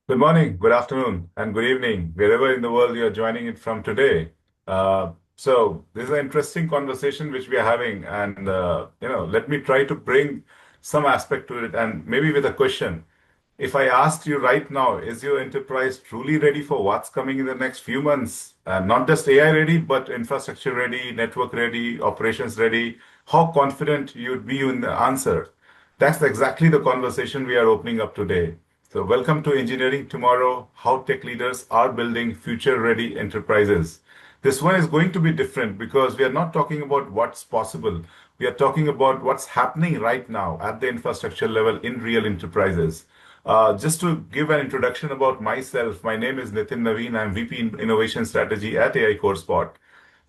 Good morning, good afternoon, and good evening, wherever in the world you are joining it from today. This is an interesting conversation which we are having, and let me try to bring some aspect to it, and maybe with a question. If I asked you right now, is your enterprise truly ready for what's coming in the next few months? Not just AI ready, but infrastructure ready, network ready, operations ready. How confident you'd be in the answer? That's exactly the conversation we are opening up today. So, welcome to Engineering Tomorrow, how tech leaders are building future ready enterprises. This one is going to be different because we are not talking about what's possible. We are talking about what's happening right now at the infrastructure level in real enterprises. Just to give an introduction about myself, my name is Nitin Naveen. I'm VP in Innovation Strategy at AI CoreSpot.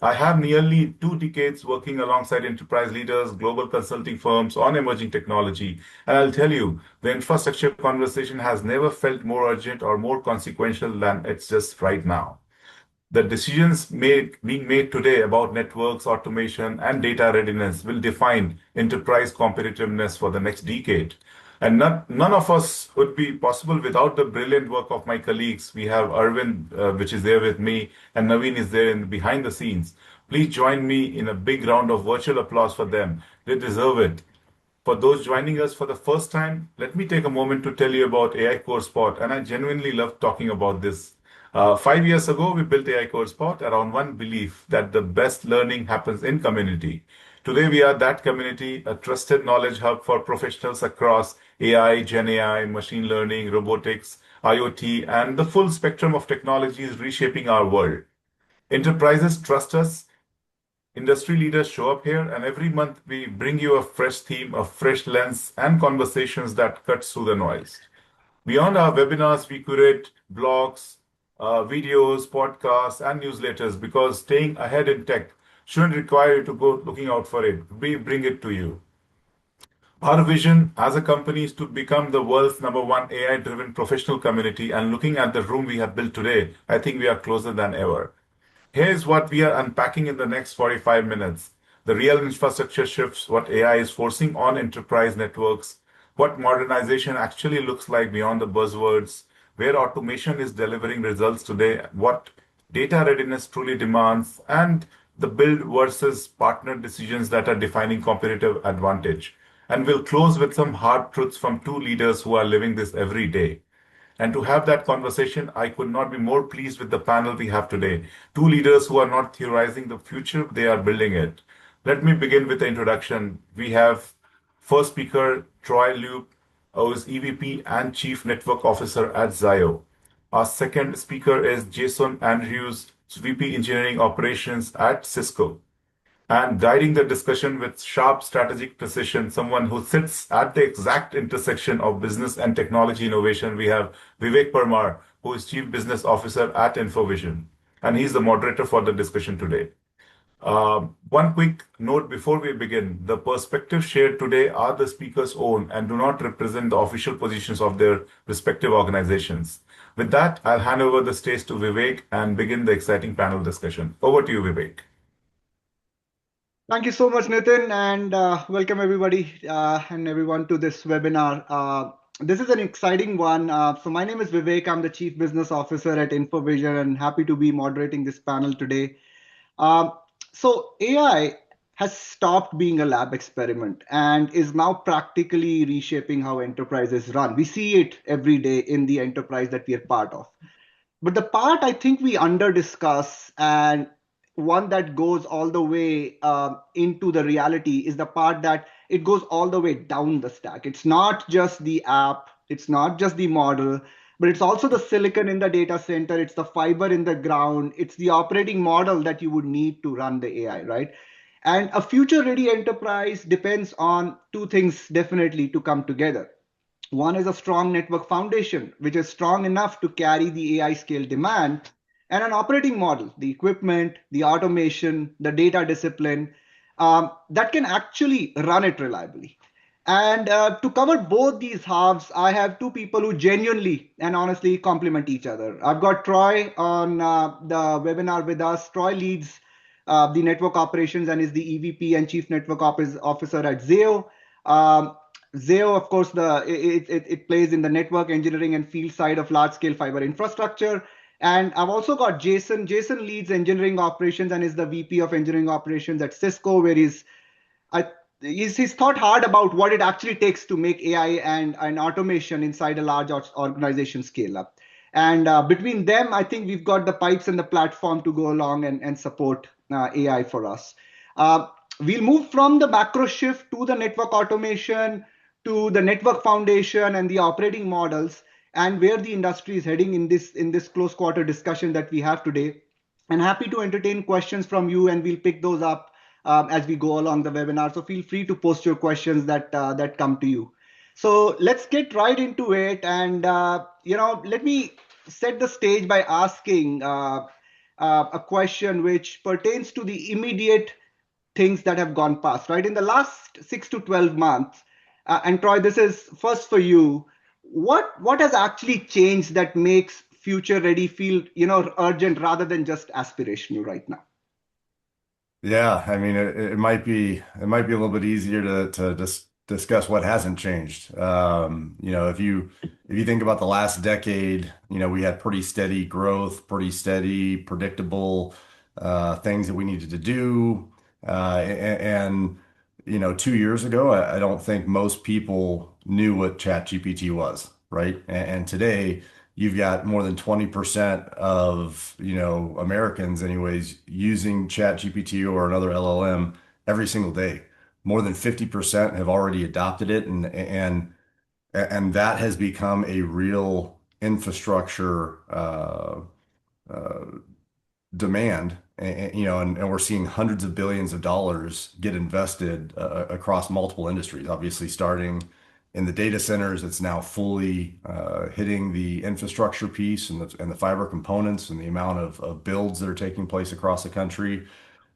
I have nearly 2 decades working alongside enterprise leaders, global consulting firms on emerging technology. And I'll tell you, the infrastructure conversation has never felt more urgent or more consequential than it's just right now. The decisions being made today about networks, automation, and data readiness will define enterprise competitiveness for the next decade. And none of us would be possible without the brilliant work of my colleagues. We have Arvind, which is there with me, and Naveen is there in behind the scenes. Please join me in a big round of virtual applause for them. They deserve it. For those joining us for the first time, let me take a moment to tell you about AI Core Spot, and I genuinely love talking about this. 5 years ago, we built AI Core Spot around one belief that the best learning happens in community. Today, we are that community, a trusted knowledge hub for professionals across AI, Gen AI, machine learning, robotics, IoT, and the full spectrum of technologies reshaping our world. Enterprises trust us. Industry leaders show up here, and every month we bring you a fresh theme, a fresh lens, and conversations that cut through the noise. Beyond our webinars, we curate blogs, videos, podcasts, and newsletters because staying ahead in tech shouldn't require you to go looking out for it. We bring it to you. Our vision as a company is to become the world's number one AI driven professional community. And looking at the room we have built today, I think we are closer than ever. Here's what we are unpacking in the next 45 minutes. The real infrastructure shifts, what AI is forcing on enterprise networks, what modernization actually looks like beyond the buzzwords, where automation is delivering results today, what data readiness truly demands, and the build versus partner decisions that are defining competitive advantage. And we'll close with some hard truths from two leaders who are living this every day. And to have that conversation, I could not be more pleased with the panel we have today. Two leaders who are not theorizing the future, they are building it. Let me begin with the introduction. We have first speaker, Troy Lupe, who is EVP and Chief Network Officer at Zayo. Our second speaker is Jason Andrews, VP Engineering Operations at Cisco. And guiding the discussion with sharp strategic precision, someone who sits at the exact intersection of business and technology innovation, we have Vivek Parmar, who is Chief Business Officer at InfoVision. And he's the moderator for the discussion today. One quick note before we begin. The perspectives shared today are the speaker's own and do not represent the official positions of their respective organizations. With that, I'll hand over the stage to Vivek and begin the exciting panel discussion. Over to you, Vivek. Thank you so much, Nitin, and welcome everybody and everyone to this webinar. This is an exciting one. So my name is Vivek. I'm the Chief Business Officer at InfoVision and happy to be moderating this panel today. So AI has stopped being a lab experiment and is now practically reshaping how enterprises run. We see it every day in the enterprise that we are part of. But the part I think we under discuss and one that goes all the way into the reality is the part that it goes all the way down the stack. It's not just the app, it's not just the model, but it's also the silicon in the data center, it's the fiber in the ground, it's the operating model that you would need to run the AI, right? And a future ready enterprise depends on two things definitely to come together. One is a strong network foundation, which is strong enough to carry the AI scale demand, and an operating model, the equipment, the automation, the data discipline that can actually run it reliably. And to cover both these halves, I have two people who genuinely and honestly complement each other. I've got Troy on the webinar with us. Troy leads the network operations and is the EVP and Chief Network Officer at Zayo. Zayo, of course, it plays in the network engineering and field side of large scale fiber infrastructure. And I've also got Jason. Jason leads engineering operations and is the VP of engineering operations at Cisco, where I, he's thought hard about what it actually takes to make AI and automation inside a large organization scale up. And between them, I think we've got the pipes and the platform to go along and support AI for us. Uh, we'll move from the macro shift to the network automation, to the network foundation and the operating models, and where the industry is heading in this close quarter discussion that we have today. And happy to entertain questions from you, and we'll pick those up as we go along the webinar. So feel free to post your questions that come to you. So let's get right into it, and let me set the stage by asking a question which pertains to the immediate things that have gone past, right? In the last 6 to 12 months, and Troy, this is first for you. What has actually changed that makes future ready feel urgent rather than just aspirational right now? Yeah, I mean, it might be a little bit easier to discuss what hasn't changed. If you think about the last decade, we had pretty steady growth, pretty steady, predictable things that we needed to do. And 2 years ago, I don't think most people knew what ChatGPT was, right? And today, you've got more than 20% of, Americans anyways, using ChatGPT or another LLM every single day. More than 50% have already adopted it, and that has become a real infrastructure uh, demand. And we're seeing hundreds of billions of dollars get invested across multiple industries. Obviously, starting in the data centers, it's now fully hitting the infrastructure piece and the fiber components and the amount of builds that are taking place across the country.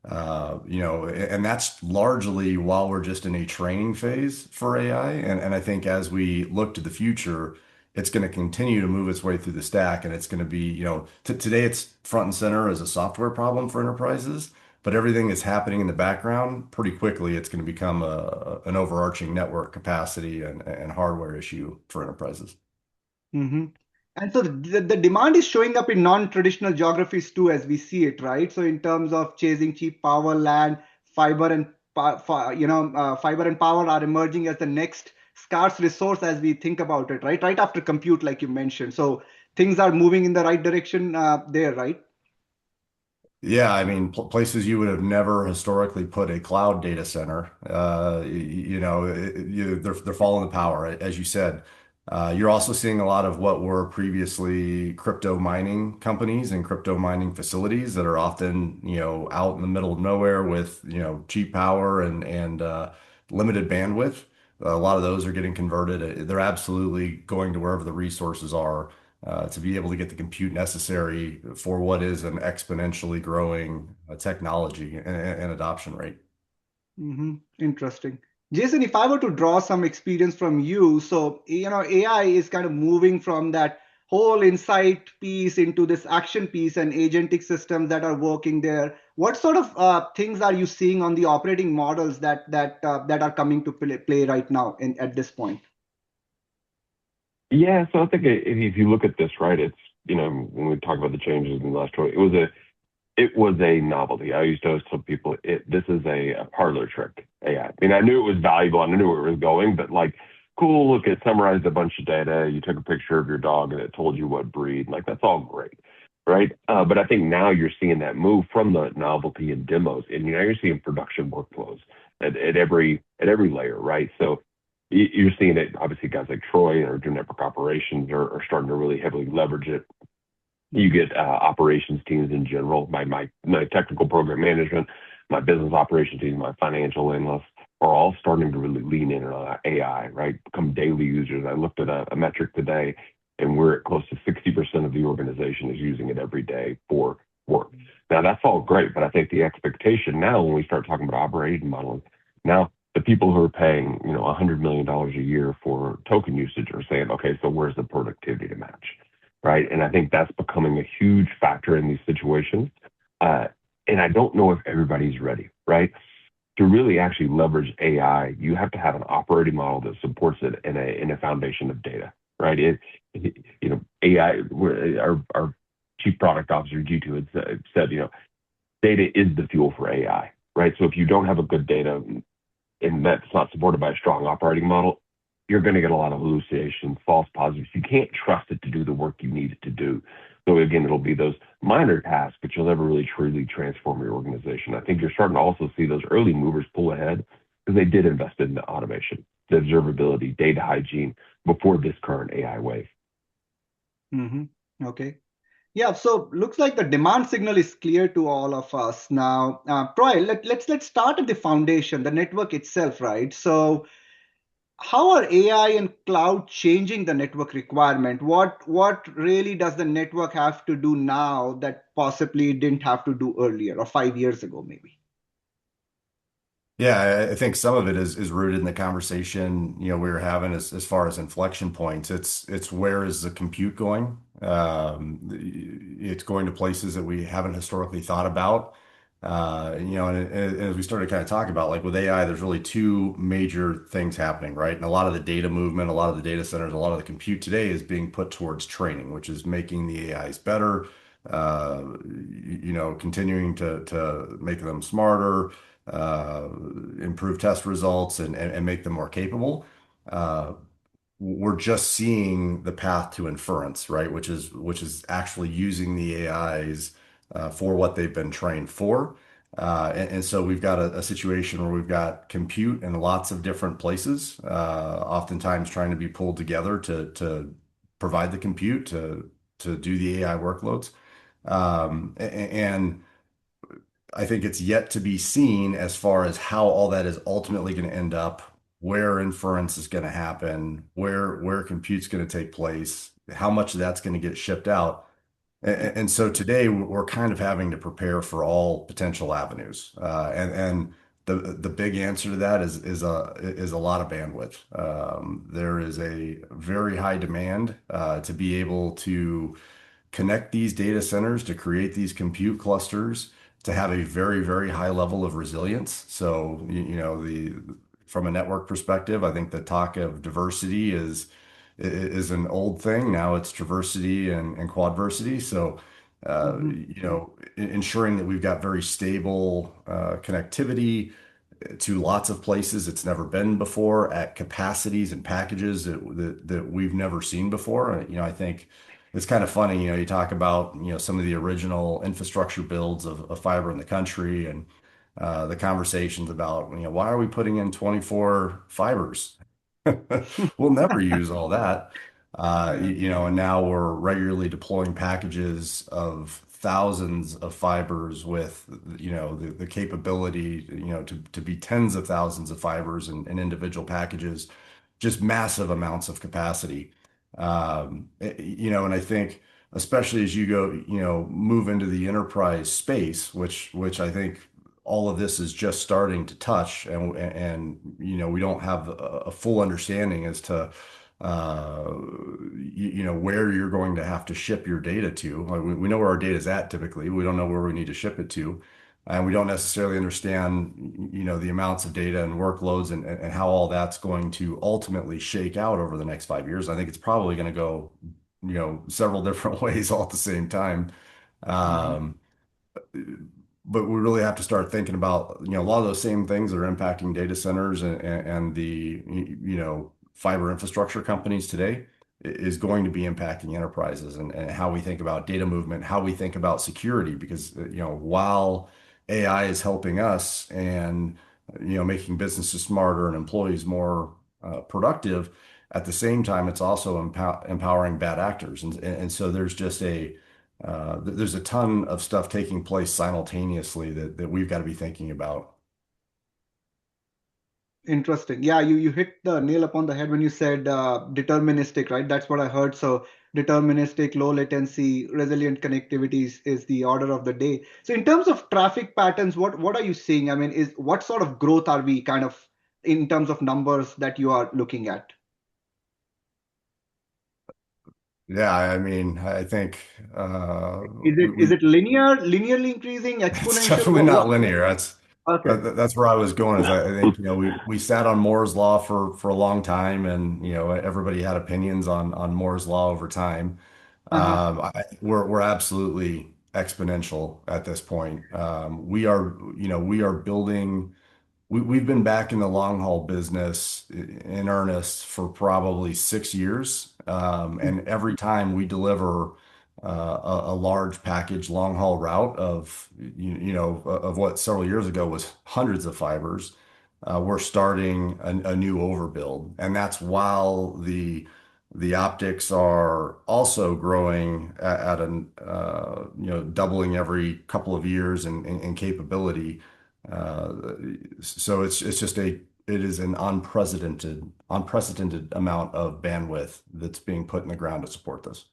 And that's largely while we're just in a training phase for AI. And I think as we look to the future, it's going to continue to move its way through the stack. And it's going to be, today it's front and center as a software problem for enterprises, but everything is happening in the background pretty quickly. It's going to become an overarching network capacity and hardware issue for enterprises. Hmm. And so the demand is showing up in non-traditional geographies too, as we see it, right? So in terms of chasing cheap power, land, fiber and fiber and power are emerging as the next scarce resource as we think about it, right? Right after compute, like you mentioned. So things are moving in the right direction there, right? Yeah, I mean, places you would have never historically put a cloud data center, they're following the power, right? As you said. You're also seeing a lot of what were previously crypto mining companies and crypto mining facilities that are often, out in the middle of nowhere with, cheap power and limited bandwidth. A lot of those are getting converted. They're absolutely going to wherever the resources are to be able to get the compute necessary for what is an exponentially growing technology and adoption rate. Interesting. Jason, if I were to draw some experience from you, so AI is kind of moving from that whole insight piece into this action piece and agentic systems that are working there. What sort of things are you seeing on the operating models that are coming to play right now at this point? Yeah, so I think if you look at this, right, it's, when we talk about the changes in the last 20, it was a novelty. I used to always tell people, this is a parlor trick AI. I mean, I knew it was valuable, I knew where it was going, but like, cool, look, it summarized a bunch of data. You took a picture of your dog and it told you what breed. Like, that's all great, right? But I think now you're seeing that move from the novelty and demos, and now you're seeing production workflows at every layer, right? So you're seeing it. Obviously, guys like Troy or doing network operations are starting to really heavily leverage it. You get operations teams in general, my technical program management, my business operations team, my financial analysts are all starting to really lean in on AI, right? Become daily users. I looked at a metric today, and we're at close to 60% of the organization is using it every day for work. Now, that's all great, but I think the expectation now when we start talking about operating modeling, now the people who are paying, $100 million a year for token usage are saying, okay, so where's the productivity to match? Right. And I think that's becoming a huge factor in these situations. And I don't know if everybody's ready, right? to really actually leverage AI, you have to have an operating model that supports it in a foundation of data, right? AI, our chief product officer, G2, had said, data is the fuel for AI, right? So if you don't have a good data and that's not supported by a strong operating model, you're going to get a lot of hallucinations, false positives. You can't trust it to do the work you need it to do. So again, it'll be those minor tasks, but you'll never really truly transform your organization. I think you're starting to also see those early movers pull ahead because they did invest in the automation, the observability, data hygiene before this current AI wave. Okay. Yeah, so looks like the demand signal is clear to all of us now. Troy, let's start at the foundation, the network itself, right? So how are AI and cloud changing the network requirement? What really does the network have to do now that possibly it didn't have to do earlier or 5 years ago, maybe? Yeah, I think some of it is rooted in the conversation, we were having as far as inflection points. It's where is the compute going? It's going to places that we haven't historically thought about. And as we started kind of talking about, like with AI, there's really two major things happening, right? And a lot of the data movement, a lot of the data centers, a lot of the compute today is being put towards training, which is making the AIs better, continuing to make them smarter, uh, improve test results and make them more capable. Uh, we're just seeing the path to inference, right? Which is actually using the AIs for what they've been trained for. And so we've got a situation where we've got compute in lots of different places, oftentimes trying to be pulled together to provide the compute to do the AI workloads. And I think it's yet to be seen as far as how all that is ultimately going to end up, where inference is going to happen, where compute's going to take place, how much of that's going to get shipped out. Yeah. And so today we're kind of having to prepare for all potential avenues. And the big answer to that is a lot of bandwidth. There is a very high demand to be able to connect these data centers to create these compute clusters to have a very, very high level of resilience. So, the from a network perspective, I think the talk of diversity is an old thing. Now it's traversity and quadversity. So, ensuring that we've got very stable connectivity to lots of places it's never been before at capacities and packages that we've never seen before. I think it's kind of funny, you talk about, some of the original infrastructure builds of fiber in the country and the conversations about, why are we putting in 24 fibers? We'll never use all that. Yeah. And now we're regularly deploying packages of thousands of fibers with, the capability, to be tens of thousands of fibers and individual packages, just massive amounts of capacity. And I think especially as you go, move into the enterprise space, which I think all of this is just starting to touch, and we don't have a full understanding as to where you're going to have to ship your data to. Like, we know where our data is at typically. We don't know where we need to ship it to. And we don't necessarily understand, the amounts of data and workloads and how all that's going to ultimately shake out over the next 5 years. I think it's probably going to go, several different ways all at the same time. Mhm. Um, but we really have to start thinking about, a lot of those same things that are impacting data centers and the, fiber infrastructure companies today is going to be impacting enterprises and how we think about data movement, how we think about security, because, while AI is helping us and, making businesses smarter and employees more productive, at the same time, it's also empowering bad actors. And so there's a ton of stuff taking place simultaneously that we've got to be thinking about. Interesting. Yeah, you hit the nail upon the head when you said deterministic, right? That's what I heard. So deterministic, low latency, resilient connectivity is the order of the day. So in terms of traffic patterns, what are you seeing? I mean, is what sort of growth are we kind of in terms of numbers that you are looking at? Yeah, I mean, I think Is it linearly increasing, it's exponential? definitely not linear. Okay. That's where I was going is I think, we sat on Moore's Law for a long time and, everybody had opinions on Moore's Law over time. Uh-huh. We're absolutely exponential at this point. We are building. We've been back in the long haul business in earnest for probably 6 years. And every time we deliver a large package long haul route of what several years ago was hundreds of fibers, we're starting a new overbuild. And that's while the optics are also growing at an doubling every couple of years in capability. Uh, so it is an unprecedented amount of bandwidth that's being put in the ground to support this.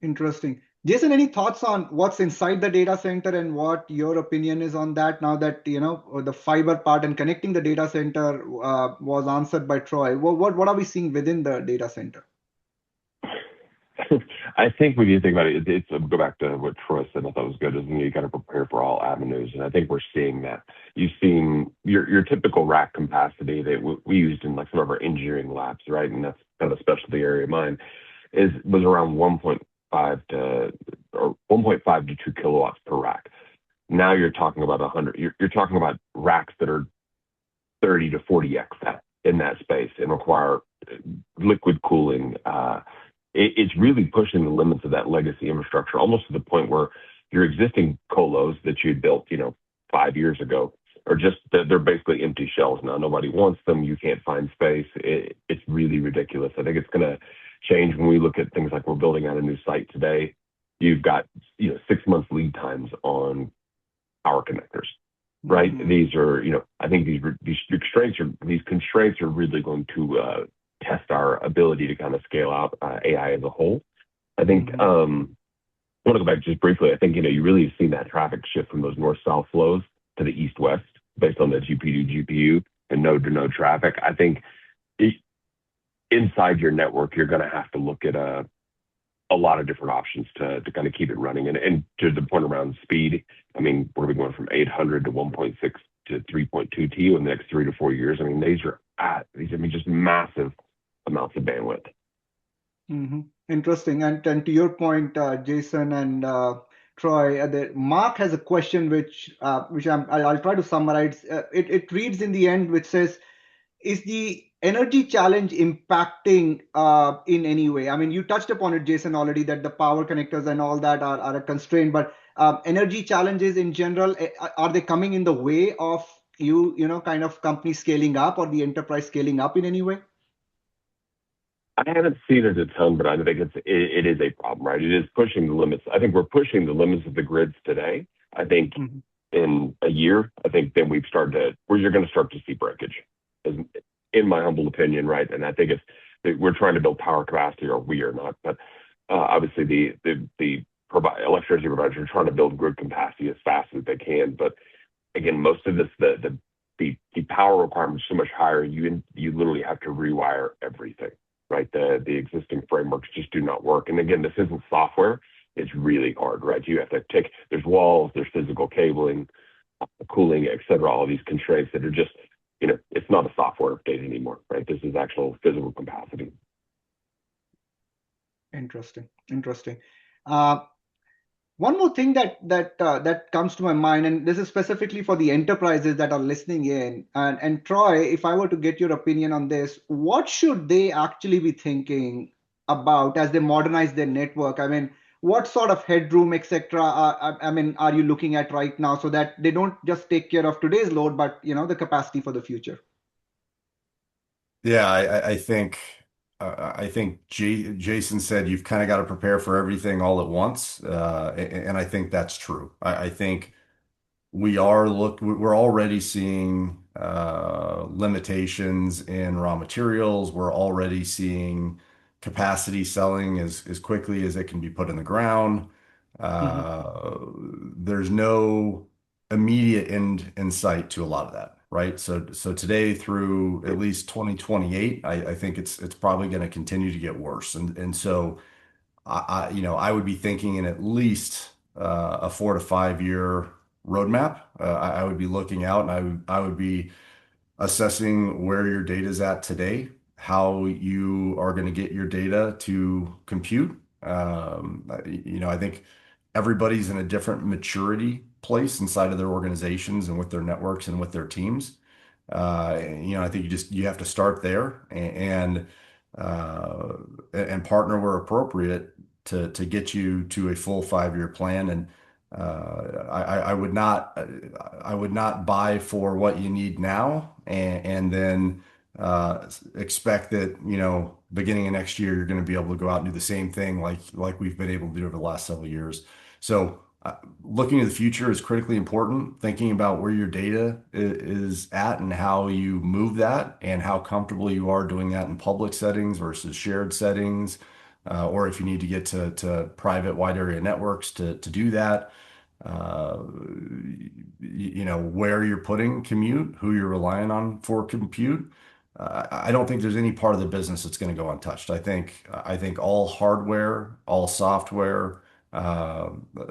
Interesting. Jason, any thoughts on what's inside the data center and what your opinion is on that now that, the fiber part and connecting the data center was answered by Troy? What are we seeing within the data center? I think when you think about it, it's go back to what Troy said. I thought was good. Is you got to prepare for all avenues, and I think we're seeing that. You've seen your typical rack capacity that we used in like some of our engineering labs, right? And that's kind of a specialty area of mine. Was around 1.5 to 2 kilowatts per rack. Now you're talking about 100. You're talking about racks that are 30 to 40x that in that space and require liquid cooling. It's really pushing the limits of that legacy infrastructure, almost to the point where your existing colos that you built, 5 years ago, are just they're basically empty shells now. Nobody wants them. You can't find space. It's really ridiculous. I think it's going to change when we look at things like we're building out a new site today. You've got 6 months lead times on power connectors, right? Mhm. These are I think these constraints are really going to test our ability to kind of scale out AI as a whole. I think Mhm. I want to go back just briefly. I think you really have seen that traffic shift from those north-south flows to the east-west based on the GPU and node-to-node traffic. I think it, inside your network, you're going to have to look at a lot of different options to kind of keep it running. And to the point around speed, I mean, we're going to be going from 800 to 1.6 to 3.2 T in the next 3 to 4 years. I mean, just massive amounts of bandwidth. Interesting. And to your point, Jason and Troy, Mark has a question which I'll try to summarize. It reads in the end, which says, is the energy challenge impacting in any way? I mean, you touched upon it, Jason, already, that the power connectors and all that are a constraint, but energy challenges in general, are they coming in the way of kind of company scaling up or the enterprise scaling up in any way? I haven't seen it a ton, but I think it is a problem, right? It is pushing the limits. I think we're pushing the limits of the grids today. I think Mhm. in a year, I think then where you're going to start to see breakage, in my humble opinion, right? And I think we're trying to build power capacity, or we are not, but obviously the electricity providers are trying to build grid capacity as fast as they can. But again, most of this, the power requirement is so much higher, you literally have to rewire everything, right? The existing frameworks just do not work. And again, this isn't software. It's really hard, right? You have to there's walls, there's physical cabling, cooling, et cetera, all these constraints that are just, it's not a software update anymore, right? This is actual physical capacity. Interesting. One more thing that comes to my mind, and this is specifically for the enterprises that are listening in. And Troy, if I were to get your opinion on this, what should they actually be thinking about as they modernize their network? I mean, what sort of headroom, etc. Are you looking at right now so that they don't just take care of today's load, but the capacity for the future? Yeah, I think Jason said you've kind of got to prepare for everything all at once, and I think that's true. I think we're already seeing limitations in raw materials. We're already seeing capacity selling as quickly as it can be put in the ground. Mhm. There's no immediate end in sight to a lot of that, right? So today through at least 2028, I think it's probably going to continue to get worse. And so I would be thinking in at least a 4 to 5 year roadmap. I would be looking out, and I would be assessing where your data is at today, how you are going to get your data to compute. I think everybody's in a different maturity place inside of their organizations and with their networks and with their teams. I think you have to start there uh, and partner where appropriate to get you to a full 5-year plan. And I would not buy for what you need now and then expect that, beginning of next year, you're going to be able to go out and do the same thing like we've been able to do over the last several years. So looking to the future is critically important. Thinking about where your data is at and how you move that and how comfortable you are doing that in public settings versus shared settings, or if you need to get to private wide area networks to do that. uh, where you're putting compute, who you're relying on for compute. I don't think there's any part of the business that's going to go untouched. I think all hardware, all software uh,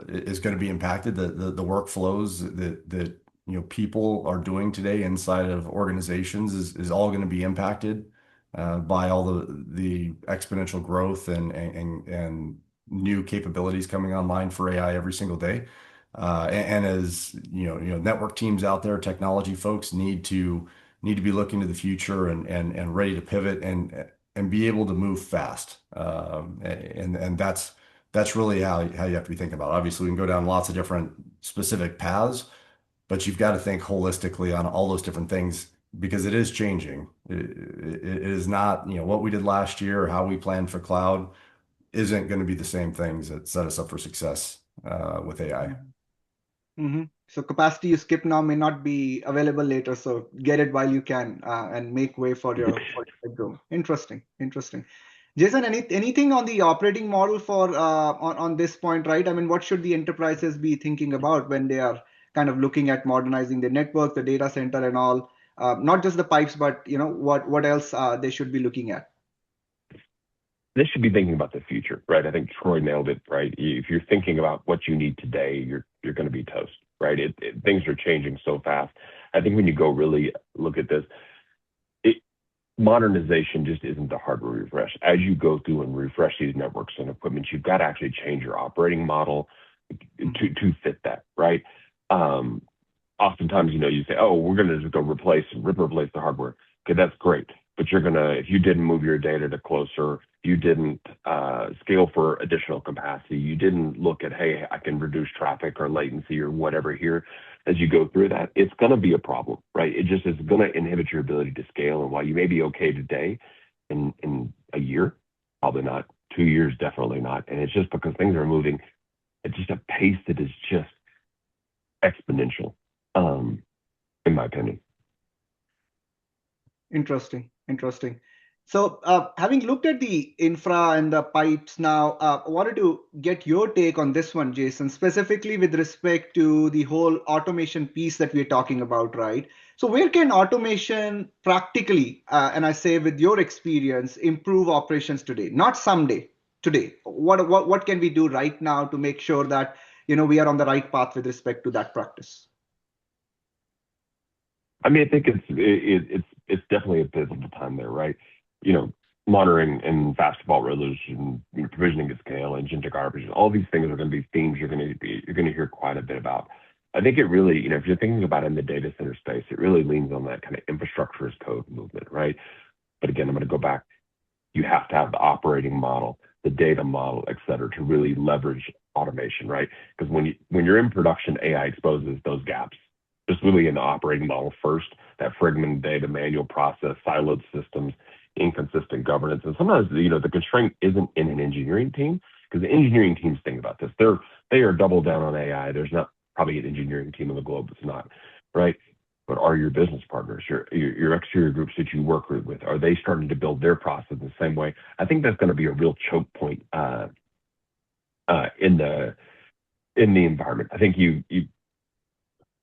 is going to be impacted. The workflows that people are doing today inside of organizations is all going to be impacted by all the exponential growth and new capabilities coming online for AI every single day. And as network teams out there, technology folks need to be looking to the future and ready to pivot and be able to move fast. And that's really how you have to be thinking about it. Obviously, we can go down lots of different specific paths, but you've got to think holistically on all those different things because it is changing. It is not, what we did last year or how we planned for cloud isn't going to be the same things that set us up for success with AI. Mm-hmm. So capacity you skip now may not be available later. So get it while you can and make way for your headroom. Interesting. Interesting. Jason, anything on the operating model for on this point, right? I mean, what should the enterprises be thinking about when they are kind of looking at modernizing the network, the data center, and all? Not just the pipes, but what else they should be looking at? They should be thinking about the future, right? I think Troy nailed it, right? If you're thinking about what you need today, you're going to be toast, right? Things are changing so fast. I think when you go really look at this, modernization just isn't the hardware refresh. As you go through and refresh these networks and equipment, you've got to actually change your operating model to fit that, right? Oftentimes, you say, oh, we're going to just go replace the hardware. Okay, that's great. But if you didn't move your data to closer, you didn't scale for additional capacity, you didn't look at, hey, I can reduce traffic or latency or whatever here. As you go through that, it's going to be a problem, right? It just is going to inhibit your ability to scale. And while you may be okay today, in a year, probably not. 2 years, definitely not. And it's just because things are moving at just a pace that is just exponential, in my opinion. Interesting. Interesting. So, having looked at the infra and the pipes now, I wanted to get your take on this one, Jason, specifically with respect to the whole automation piece that we're talking about, right? So, where can automation practically, and I say with your experience, improve operations today? Not someday, today. What can we do right now to make sure that we are on the right path with respect to that practice? I mean, I think it's definitely a pivotal time there, right? Monitoring and fast default resolution, provisioning at scale, agentic arbitrage, all these things are going to be themes you're going to hear quite a bit about. I think it really, if you're thinking about it in the data center space, it really leans on that kind of infrastructure as code movement, right? But again, I'm going to go back. You have to have the operating model, the data model, et cetera, to really leverage automation, right? Because when you're in production, AI exposes those gaps. Just really in the operating model first, that fragmented data, manual process, siloed systems, inconsistent governance. And sometimes, the constraint isn't in an engineering team, because the engineering teams think about this. They are double down on AI. There's not probably an engineering team in the globe that's not, right? But are your business partners, your exterior groups that you work with, are they starting to build their process in the same way? I think that's going to be a real choke point in the environment. I think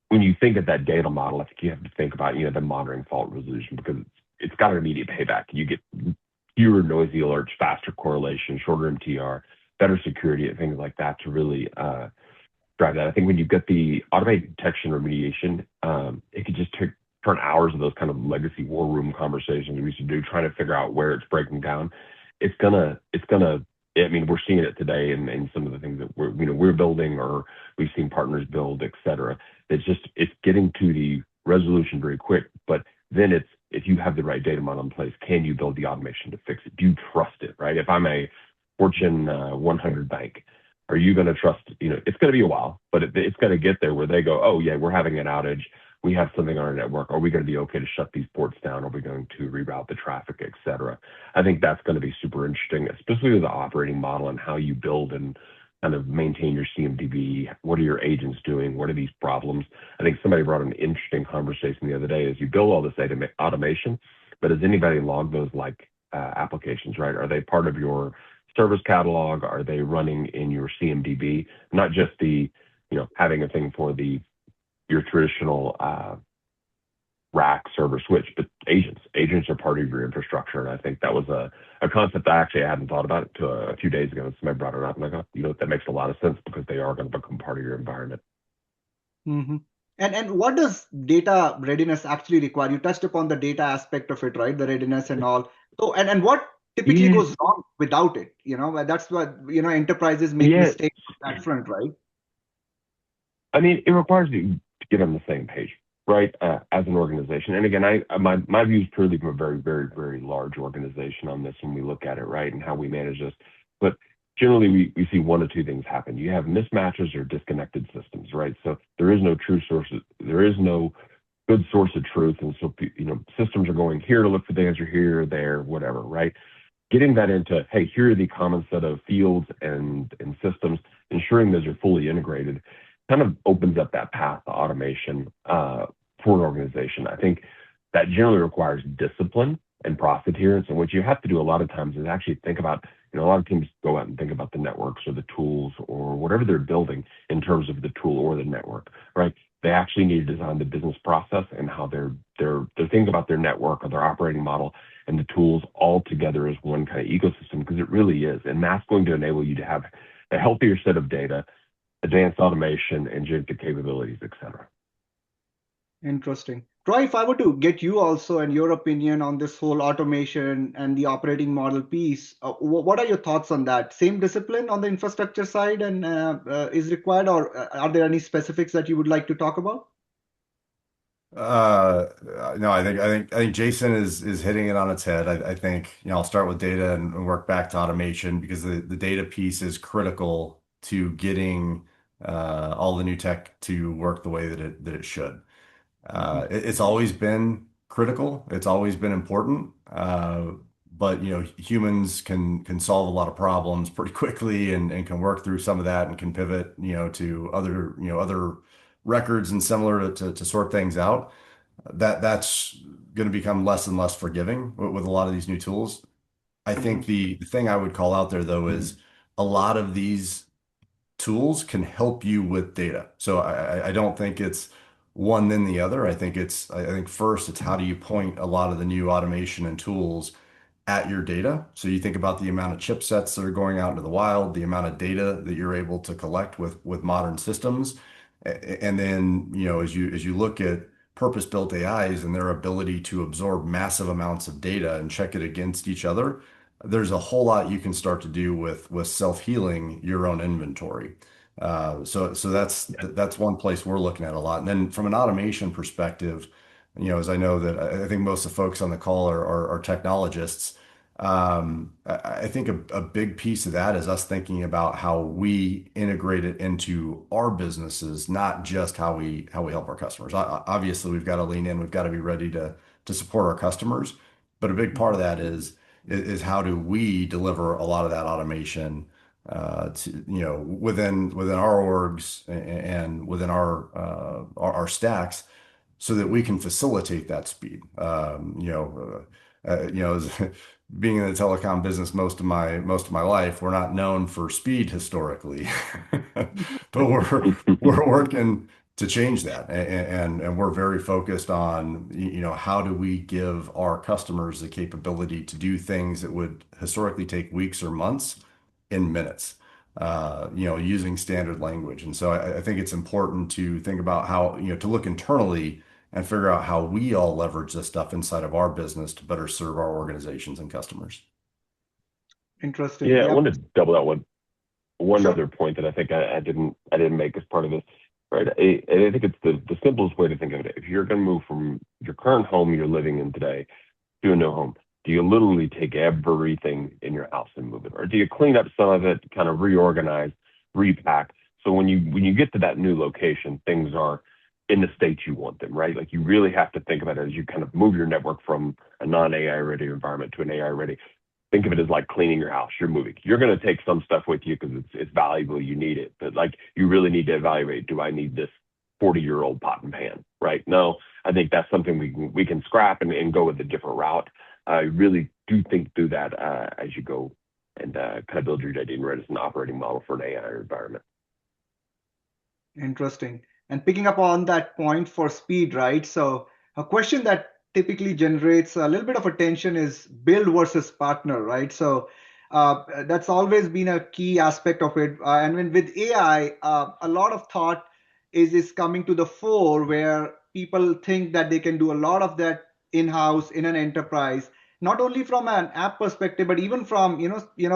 when you think of that data model, I think you have to think about, the monitoring fault resolution, because it's got an immediate payback. You get fewer noisy alerts, faster correlation, shorter MTR, better security, and things like that to really drive that. I think when you get the automated detection remediation, it could just turn hours of those kind of legacy war room conversations we used to do, trying to figure out where it's breaking down. It's gonna. I mean, we're seeing it today in some of the things that we're building or we've seen partners build, et cetera. It's getting to the resolution very quick, but then it's if you have the right data model in place, can you build the automation to fix it? Do you trust it, right? If I'm a Fortune 100 bank, are you going to trust, it's going to be a while, but it's going to get there where they go, oh yeah, we're having an outage. We have something on our network. Are we going to be okay to shut these ports down? Are we going to reroute the traffic, et cetera? I think that's going to be super interesting, especially with the operating model and how you build and kind of maintain your CMDB. What are your agents doing? What are these problems? I think somebody brought an interesting conversation the other day is you build all this automation, but does anybody log those like applications, right? Are they part of your service catalog? Are they running in your CMDB? Not just having a thing for your traditional rack server switch, but agents. Agents are part of your infrastructure. And I think that was a concept I hadn't thought about it to a few days ago. And somebody brought it up and I go, that makes a lot of sense because they are going to become part of your environment. Mm-hmm. And what does data readiness actually require? You touched upon the data aspect of it, right? The readiness and all. So and what typically goes wrong without it? That's what enterprises make mistakes on that front, right? I mean, it requires you to get on the same page, right? As an organization. And again, my view is purely from a very, very, very large organization on this when we look at it, right? And how we manage this. But generally we see one of two things happen. You have mismatches or disconnected systems, right? So there is no true source. There is no good source of truth. And so, systems are going here to look for things or here or there, whatever, right? Getting that into, hey, here are the common set of fields and systems, ensuring those are fully integrated kind of opens up that path to automation for an organization. I think that generally requires discipline and process adherence. And what you have to do a lot of times is actually think about, a lot of teams go out and think about the networks or the tools or whatever they're building in terms of the tool or the network, right? They actually need to design the business process and how they're thinking about their network or their operating model and the tools all together as one kind of ecosystem, because it really is. And that's going to enable you to have a healthier set of data, advanced automation, agentic capabilities, et cetera. Interesting. Troy, if I were to get you also and your opinion on this whole automation and the operating model piece, what are your thoughts on that? Same discipline on the infrastructure side and is required, or are there any specifics that you would like to talk about? No, I think Jason is hitting it on its head. I think, I'll start with data and work back to automation because the data piece is critical to getting all the new tech to work the way that it should. It's always been critical. It's always been important. But humans can solve a lot of problems pretty quickly and can work through some of that and can pivot, to other records and similar to sort things out. That's going to become less and less forgiving with a lot of these new tools. I think the thing I would call out there though is a lot of these tools can help you with data. So I don't think it's one then the other. I think first it's how do you point a lot of the new automation and tools at your data. So you think about the amount of chipsets that are going out into the wild, the amount of data that you're able to collect with modern systems. And then, as you look at purpose-built AIs and their ability to absorb massive amounts of data and check it against each other, there's a whole lot you can start to do with self-healing your own inventory. So that's one place we're looking at a lot. And then from an automation perspective, as I know that I think most of the folks on the call are technologists. I think a big piece of that is us thinking about how we integrate it into our businesses, not just how we help our customers. Obviously, we've got to lean in, we've got to be ready to support our customers. But a big part of that is how do we deliver a lot of that automation within our orgs and within our stacks so that we can facilitate that speed. As being in the telecom business most of my life, we're not known for speed historically, but we're working to change that, and we're very focused on how do we give our customers the capability to do things that would historically take weeks or months in minutes. using standard language. And so I think it's important to think about how, to look internally and figure out how we all leverage this stuff inside of our business to better serve our organizations and customers. Interesting. Yeah, I Yep. want to double that one Sure. other point that I think I didn't make as part of this, right? I think it's the simplest way to think of it. If you're going to move from your current home you're living in today to a new home, do you literally take everything in your house and move it, or do you clean up some of it, kind of reorganize, repack? So when you get to that new location, things are in the state you want them, right? Like you really have to think about it as you kind of move your network from a non-AI ready environment to an AI ready. Think of it as like cleaning your house. You're moving. You're going to take some stuff with you because it's valuable. You need it, but like you really need to evaluate: do I need this 40-year-old pot and pan? Right? No, I think that's something we can scrap and go with a different route. I really do think through that as you go and kind of build your data and ready as an operating model for an AI environment. Interesting. And picking up on that point for speed, right? So a question that typically generates a little bit of attention is build versus partner, right? So that's always been a key aspect of it. And when with AI, a lot of thought is coming to the fore where people think that they can do a lot of that in-house in an enterprise, not only from an app perspective, but even from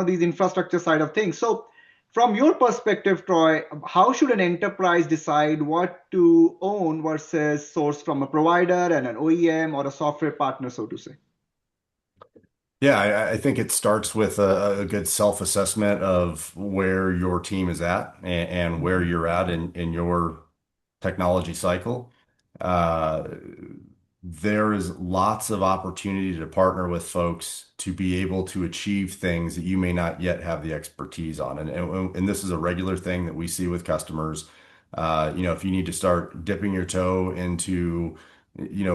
these infrastructure side of things. So from your perspective, Troy, how should an enterprise decide what to own versus source from a provider and an OEM or a software partner, so to say? Yeah, I think it starts with a good self-assessment of where your team is at and where Mhm. you're at in your technology cycle. Uh, there is lots of opportunity to partner with folks to be able to achieve things that you may not yet have the expertise on. And this is a regular thing that we see with customers. If you need to start dipping your toe into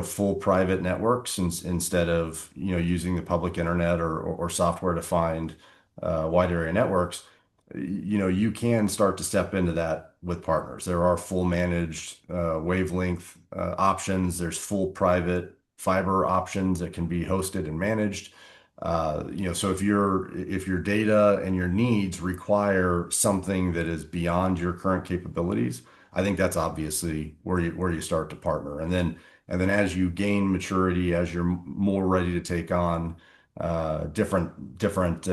full private networks instead of using the public internet or software to find wide area networks, you can start to step into that with partners. There are full managed wavelength options. There's full private fiber options that can be hosted and managed. So if your data and your needs require something that is beyond your current capabilities, I think that's obviously where you start to partner. And then as you gain maturity, as you're more ready to take on different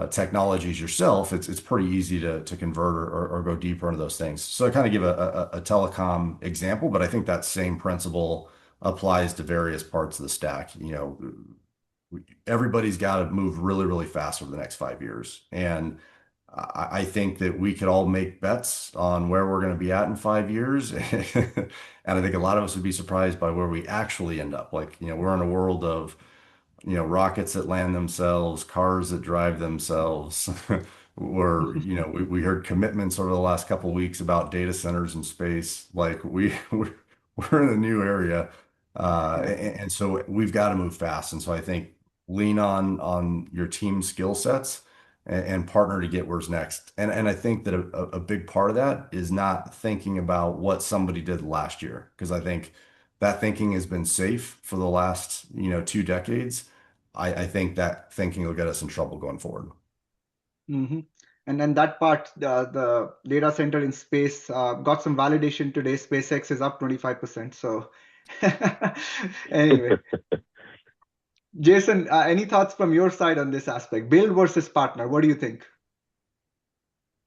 technologies yourself, it's pretty easy to convert or go deeper into those things. So I kind of give a telecom example, but I think that same principle applies to various parts of the stack. Everybody's got to move really, really fast over the next 5 years. And I think that we could all make bets on where we're going to be at in 5 years. And I think a lot of us would be surprised by where we actually end up. Like, we're in a world of rockets that land themselves, cars that drive themselves. We heard commitments over the last couple of weeks about data centers in space. Like we're in a new area. Yeah. And so we've got to move fast. And so I think lean on your team skill sets and partner to get where's next. And I think that a big part of that is not thinking about what somebody did last year, because I think that thinking has been safe for the last, 2 decades. I think that thinking will get us in trouble going forward. hmm And then that part, the data center in space, got some validation today. SpaceX is up 25%. So anyway, Jason, any thoughts from your side on this aspect? Build versus partner. What do you think?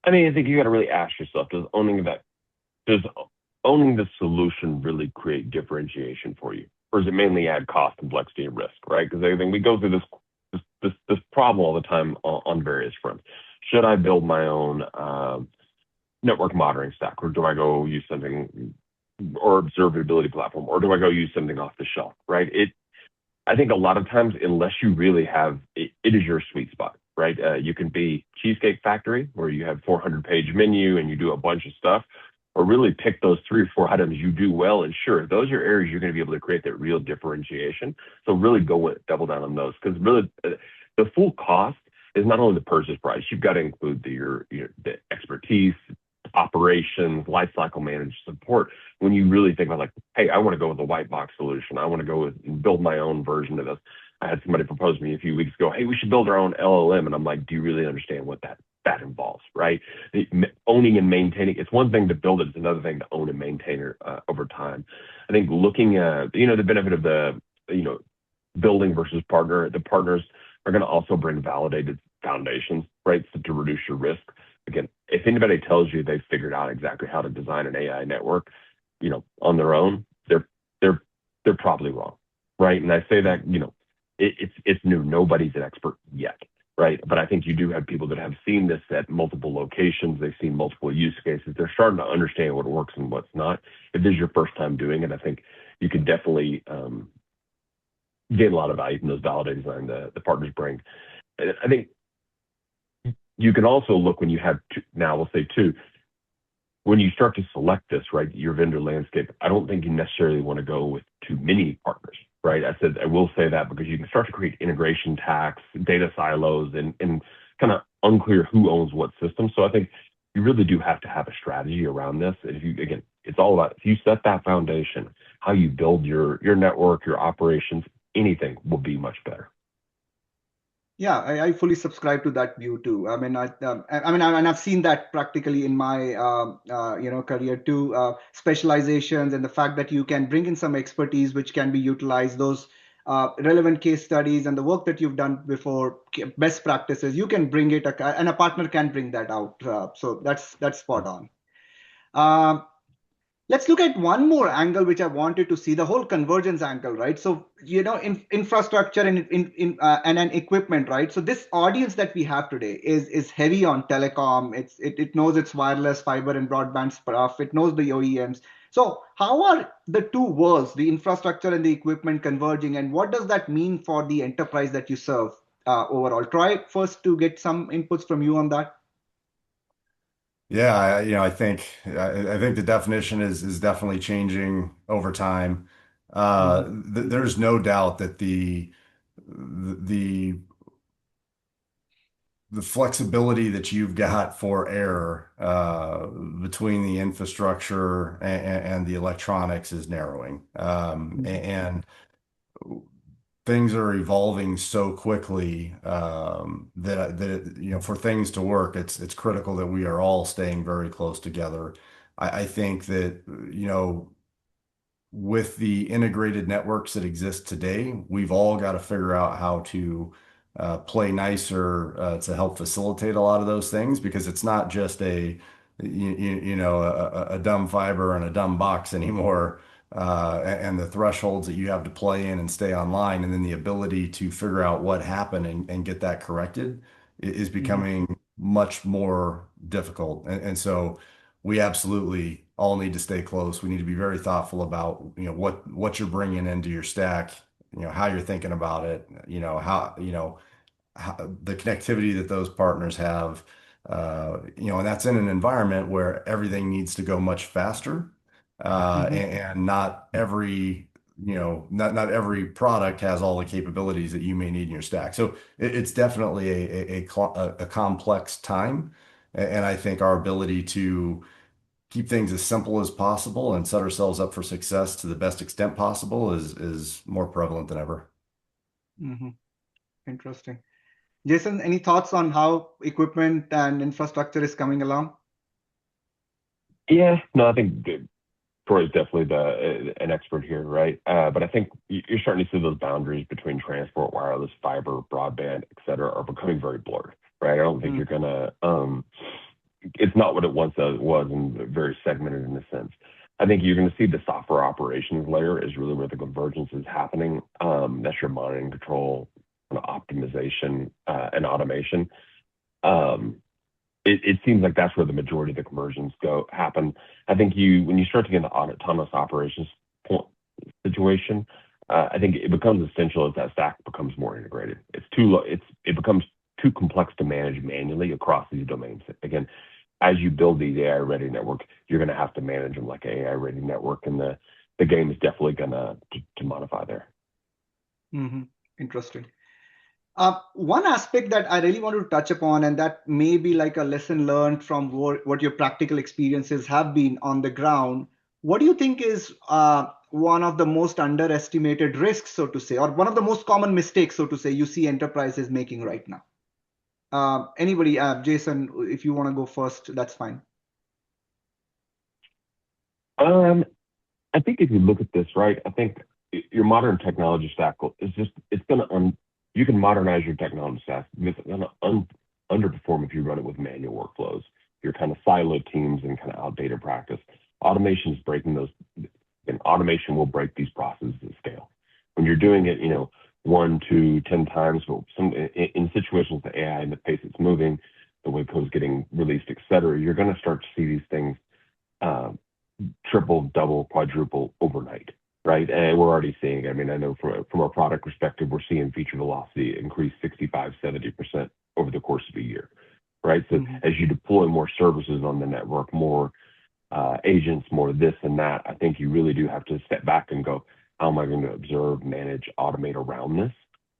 I mean, I think you got to really ask yourself: does owning the solution really create differentiation for you, or does it mainly add cost, complexity, and risk? Right? Because I think we go through this problem all the time on various fronts. Should I build my own network monitoring stack, or do I go use something or observability platform, or do I go use something off the shelf? Right? I think a lot of times, unless you really have it is your sweet spot, right? You can be Cheesecake Factory, where you have 400-page menu and you do a bunch of stuff, or really pick those 3 or 4 items you do well. And sure, those are areas you're going to be able to create that real differentiation. So really double down on those, because really the full cost is not only the purchase price. You've got to include the expertise, operations, lifecycle management support. When you really think about, like, hey, I want to go with a white box solution. I want to go with and build my own version of this. I had somebody propose to me a few weeks ago, hey, we should build our own LLM. And I'm like, do you really understand what that that involves, right? Owning and maintaining, it's one thing to build it, it's another thing to own and maintain it over time. I think looking at, the benefit of the, building versus partner, the partners are going to also bring validated foundations, right? So to reduce your risk. Again, if anybody tells you they've figured out exactly how to design an AI network, on their own, they're probably wrong, right? And I say that, it's new. Nobody's an expert yet, right? But I think you do have people that have seen this at multiple locations. They've seen multiple use cases. They're starting to understand what works and what's not. If this is your first time doing it, I think you can definitely gain a lot of value from those validated design the partners bring. And I think you can also look when you have two, now we'll say two, when you start to select this, right, your vendor landscape, I don't think you necessarily want to go with too many partners, right? I will say that because you can start to create integration tax, data silos, and kind of unclear who owns what system. So I think you really do have to have a strategy around this. And again, it's all about, if you set that foundation, how you build your network, your operations, anything will be much better. Yeah, I fully subscribe to that view too. I mean, and I've seen that practically in my career too. Specializations and the fact that you can bring in some expertise which can be utilized, those relevant case studies and the work that you've done before, best practices, you can bring it, and a partner can bring that out. So that's spot on. Let's look at one more angle, which I wanted to see, the whole convergence angle, right? So, infrastructure and an equipment, right? So this audience that we have today is heavy on telecom. It knows its wireless, fiber, and broadband stuff. It knows the OEMs. So how are the two worlds, the infrastructure and the equipment, converging, and what does that mean for the enterprise that you serve overall? Troy, first to get some inputs from you on that. Yeah, I think the definition is definitely changing over time. There's no doubt that the flexibility that you've got for error between the infrastructure and the electronics is narrowing, and things are evolving so quickly that for things to work, it's critical that we are all staying very close together. I think that with the integrated networks that exist today, we've all got to figure out how to play nicer to help facilitate a lot of those things, because it's not just a dumb fiber and a dumb box anymore. And the thresholds that you have to play in and stay online, and then the ability to figure out what happened and get that corrected is becoming much more difficult. And so we absolutely all need to stay close. We need to be very thoughtful about, what you're bringing into your stack, how you're thinking about it, how the connectivity that those partners have, and that's in an environment where everything needs to go much faster. And not every product has all the capabilities that you may need in your stack. So it's definitely a complex time. And I think our ability to keep things as simple as possible and set ourselves up for success to the best extent possible is more prevalent than ever. Interesting. Jason, any thoughts on how equipment and infrastructure is coming along? Yeah, no, I think Troy is definitely an expert here, right? But I think you're starting to see those boundaries between transport, wireless, fiber, broadband, et cetera, are becoming very blurred, right? I don't think you're gonna. It's not what it once was, and very segmented in a sense. I think you're going to see the software operations layer is really where the convergence is happening. That's your monitoring, control, optimization, and automation. It seems like that's where the majority of the conversions happen. I think when you start to get into autonomous operations situation, I think it becomes essential as that stack becomes more integrated. It becomes too complex to manage manually across these domains. Again, as you build these AI-ready network, you're going to have to manage them like an AI-ready network, and the game is definitely going to modify there. Interesting. One aspect that I really wanted to touch upon, and that may be like a lesson learned from what your practical experiences have been on the ground. What do you think is one of the most underestimated risks, so to say, or one of the most common mistakes, so to say, you see enterprises making right now? Anybody, Jason, if you want to go first, that's fine. I think if you look at this, right, I think your modern technology stack is just, it's going to, you can modernize your technology stack. It's going to underperform if you run it with manual workflows. Your kind of siloed teams and kind of outdated practice. Automation is breaking those, and automation will break these processes at scale. When you're doing it, 1, 2, 10 times, but in situations with AI and the pace it's moving, the way code's getting released, et cetera, you're going to start to see these things triple, double, quadruple overnight, right? And we're already seeing, I mean, I know from a product perspective, we're seeing feature velocity increase 65, 70% over the course of a year, right? So as you deploy more services on the network, more agents, more this and that, I think you really do have to step back and go, how am I going to observe, manage, automate around this?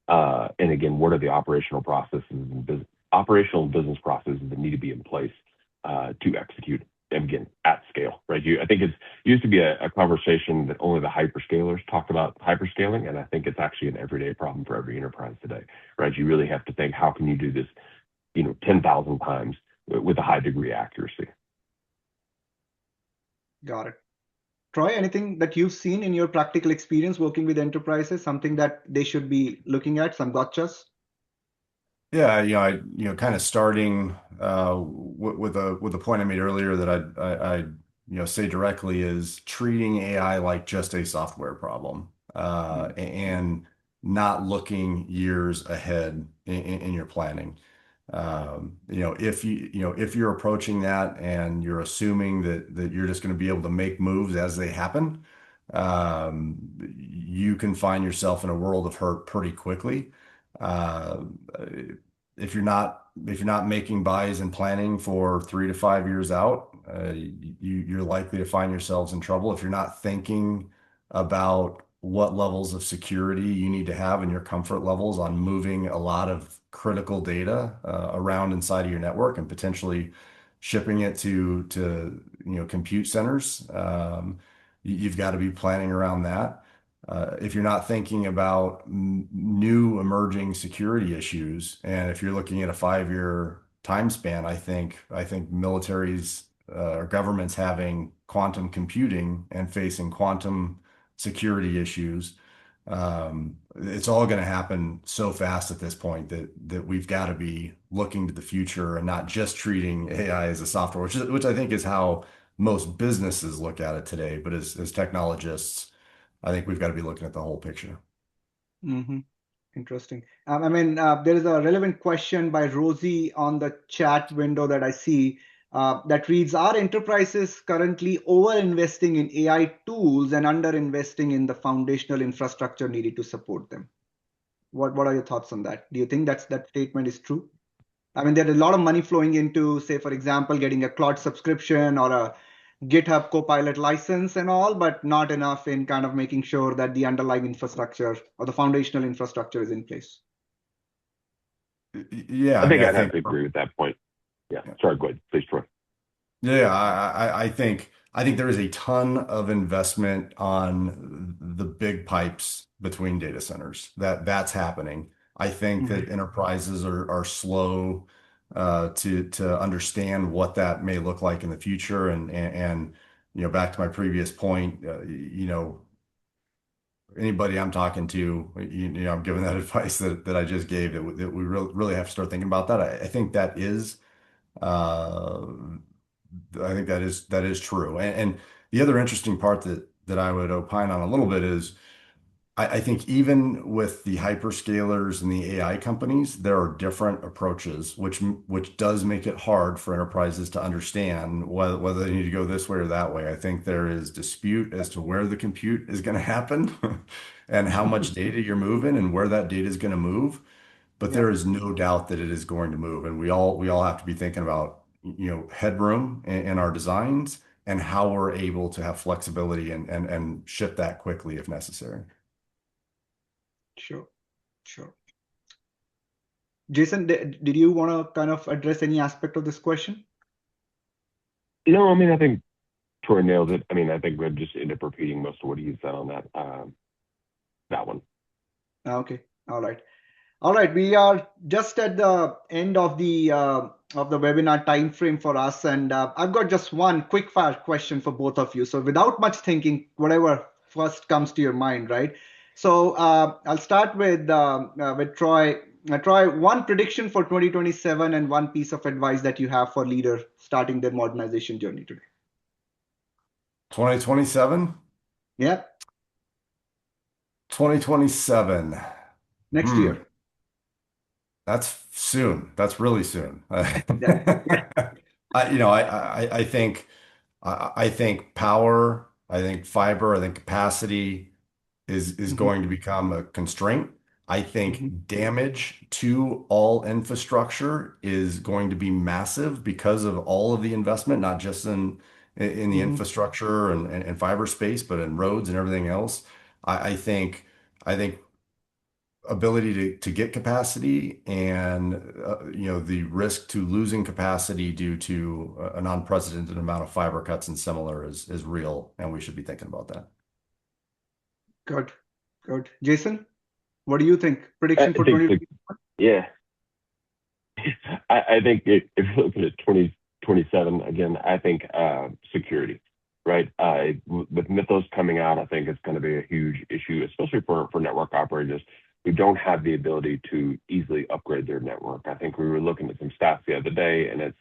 And again, what are the operational processes and business processes that need to be in place to execute, and again, at scale, right? I think it used to be a conversation that only the hyperscalers talked about hyperscaling, and I think it's actually an everyday problem for every enterprise today, right? You really have to think, how can you do this, 10,000 times with a high degree of accuracy? Got it. Troy, anything that you've seen in your practical experience working with enterprises, something that they should be looking at, some gotchas? Yeah, kind of starting with a point I made earlier that I say directly is treating AI like just a software problem, and not looking years ahead in your planning. If you're approaching that and you're assuming that you're just going to be able to make moves as they happen, you can find yourself in a world of hurt pretty quickly. Uh, if you're not making buys and planning for 3 to 5 years out, you're likely to find yourselves in trouble. If you're not thinking about what levels of security you need to have and your comfort levels on moving a lot of critical data around inside of your network and potentially shipping it to compute centers, you've got to be planning around that. If you're not thinking about new emerging security issues, and if you're looking at a 5-year time span, I think militaries or governments having quantum computing and facing quantum security issues, it's all going to happen so fast at this point that we've got to be looking to the future and not just treating AI as a software, which I think is how most businesses look at it today. But as technologists, I think we've got to be looking at the whole picture. Interesting. There is a relevant question by Rosie on the chat window that I see that reads, are enterprises currently over-investing in AI tools and under-investing in the foundational infrastructure needed to support them? What are your thoughts on that? Do you think that statement is true? I mean, there's a lot of money flowing into, say, for example, getting a Claude subscription or a GitHub Copilot license and all, but not enough in kind of making sure that the underlying infrastructure or the foundational infrastructure is in place. Yeah, I think I'd have to agree with that point. Yeah. Sorry, go ahead, please, Troy. Yeah, I think there is a ton of investment on the big pipes between data centers. That's happening. I think that enterprises are slow to understand what that may look like in the future. And back to my previous point, anybody I'm talking to, I'm giving that advice that I just gave, that we really have to start thinking about that. I think that is true. And the other interesting part that I would opine on a little bit is I think even with the hyperscalers and the AI companies, there are different approaches, which does make it hard for enterprises to understand whether they need to go this way or that way. I think there is dispute as to where the compute is going to happen and how much data you're moving and where that data is going to move. But there is no doubt that it is going to move, and we all have to be thinking about headroom in our designs and how we're able to have flexibility and ship that quickly if necessary. Sure. Jason, did you want to kind of address any aspect of this question? No, I mean, I think Troy nailed it. I mean, I think we'd just end up repeating most of what he said on that one. Okay. All right. All right, we are just at the end of the webinar time frame for us, and I've got just one quick fire question for both of you. So without much thinking, whatever first comes to your mind, right? So I'll start with Troy. Troy, one prediction for 2027 and one piece of advice that you have for leader starting their modernization journey today. 2027? Yeah, 2027. next year. That's soon. That's really soon. Yeah. I think power, I think fiber, I think capacity is going to become a constraint. I Mhm. think damage to all infrastructure is going to be massive because of all of the investment, not just in the Mhm. infrastructure and fiber space, but in roads and everything else. I think ability to get capacity and the risk to losing capacity due to an unprecedented amount of fiber cuts and similar is real, and we should be thinking about that. Good, good. Jason, what do you think? I Prediction for think, 2020? yeah, I think if you look at it 2027, again, I think security, right? With Mythos coming out, I think it's going to be a huge issue, especially for network operators who don't have the ability to easily upgrade their network. I think we were looking at some stats the other day, and it's,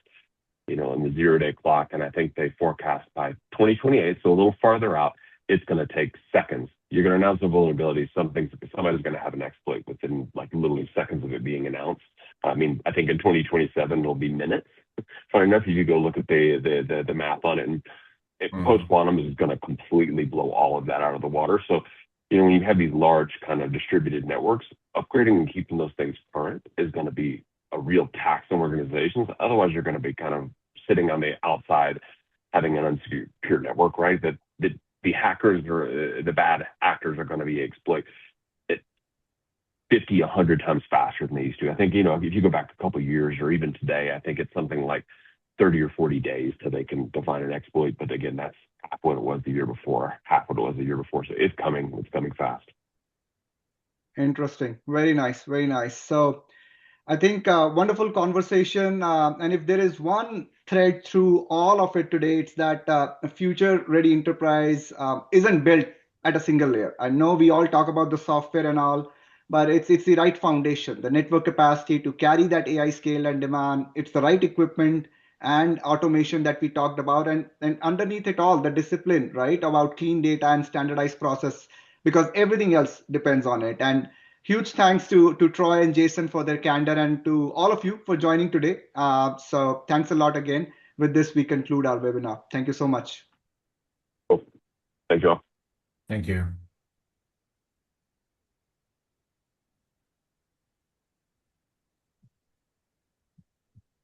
in the 0-day clock, and I think they forecast by 2028, so a little farther out, it's going to take seconds. You're going to announce a vulnerability, somebody's going to have an exploit within like literally seconds of it being announced. I mean, I think in 2027 it'll be minutes. Funny enough, you go look at the math on it, and post quantum is going to completely blow all of that out of the water. So, when you have these large kind of distributed networks, upgrading and keeping those things current is going to be a real tax on organizations. Otherwise, you're going to be kind of sitting on the outside, having an unsecure network, right? That the hackers or the bad actors are going to be exploit it 50, 100 times faster than they used to. I think, if you go back a couple of years or even today, I think it's something like 30 or 40 days till they can define an exploit. But again, that's half what it was the year before, half what it was the year before. So it's coming fast. Interesting. Very nice. Very nice. So I think wonderful conversation. And if there is one thread through all of it today, it's that a future-ready enterprise isn't built at a single layer. I know we all talk about the software and all, but it's the right foundation, the network capacity to carry that AI scale and demand. It's the right equipment and automation that we talked about, and underneath it all, the discipline, right, about clean data and standardized process, because everything else depends on it. And huge thanks to Troy and Jason for their candor, and to all of you for joining today. So thanks a lot again. With this, we conclude our webinar. Thank you so much. Cool. Thank you all. Thank you.